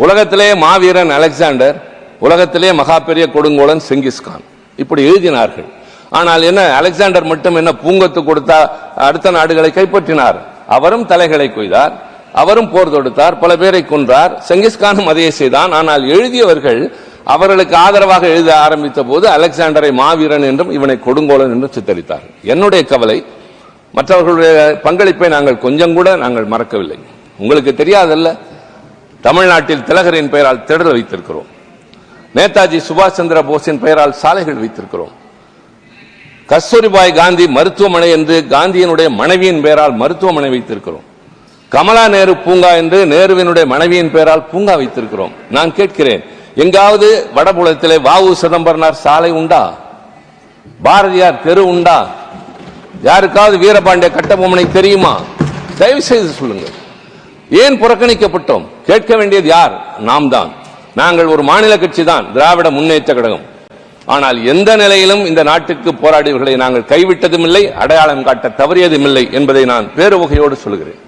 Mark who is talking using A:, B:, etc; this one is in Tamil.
A: உலகத்திலே மாவீரன் அலெக்சாண்டர், உலகத்திலே மகா பெரிய கொடுங்கோலன் செங்கிஸ்கான் இப்படி எழுதினார்கள். ஆனால் என்ன, அலெக்சாண்டர் மட்டும் என்ன பூங்கொத்து கொடுத்தா அடுத்த நாடுகளை கைப்பற்றினார்? அவரும் தலைகளை கொய்தார், அவரும் போர் தொடுத்தார், பல பேரை கொன்றார். செங்கிஸ்கானும் அதையே செய்தான். ஆனால் எழுதியவர்கள் அவர்களுக்கு ஆதரவாக எழுத ஆரம்பித்த போது அலெக்சாண்டரை மாவீரன் என்றும் இவனை கொடுங்கோலன் என்றும் சித்தரித்தார். என்னுடைய கவலை, மற்றவர்களுடைய பங்களிப்பை நாங்கள் கொஞ்சம் கூட நாங்கள் மறக்கவில்லை. உங்களுக்கு தெரியாதல்ல, தமிழ்நாட்டில் திலகரின் பெயரால் திடல் வைத்திருக்கிறோம். நேதாஜி சுபாஷ் சந்திர போஸின் பெயரால் சாலைகள் வைத்திருக்கிறோம். கஸ்தூரிபாய் காந்தி மருத்துவமனை என்று காந்தியினுடைய மனைவியின் பெயரால் மருத்துவமனை வைத்திருக்கிறோம். கமலா நேரு பூங்கா என்று நேருவினுடைய மனைவியின் பெயரால் பூங்கா வைத்திருக்கிறோம். நான் கேட்கிறேன், எங்காவது வடபுலத்திலே வாவு சிதம்பரனார் சாலை உண்டா? பாரதியார் தெரு உண்டா? யாருக்காவது வீரபாண்டிய கட்டபொம்மனை தெரியுமா? தயவு செய்து சொல்லுங்கள். ஏன் புறக்கணிக்கப்பட்டோம்? கேட்க வேண்டியது யார்? நாம் தான். நாங்கள் ஒரு மாநில கட்சி தான், திராவிட முன்னேற்ற கழகம். ஆனால் எந்த நிலையிலும் இந்த நாட்டுக்கு போராடியவர்களை நாங்கள் கைவிட்டதும் இல்லை, அடையாளம் காட்ட தவறியதும் இல்லை என்பதை நான் பேருவகையோடு சொல்கிறேன்.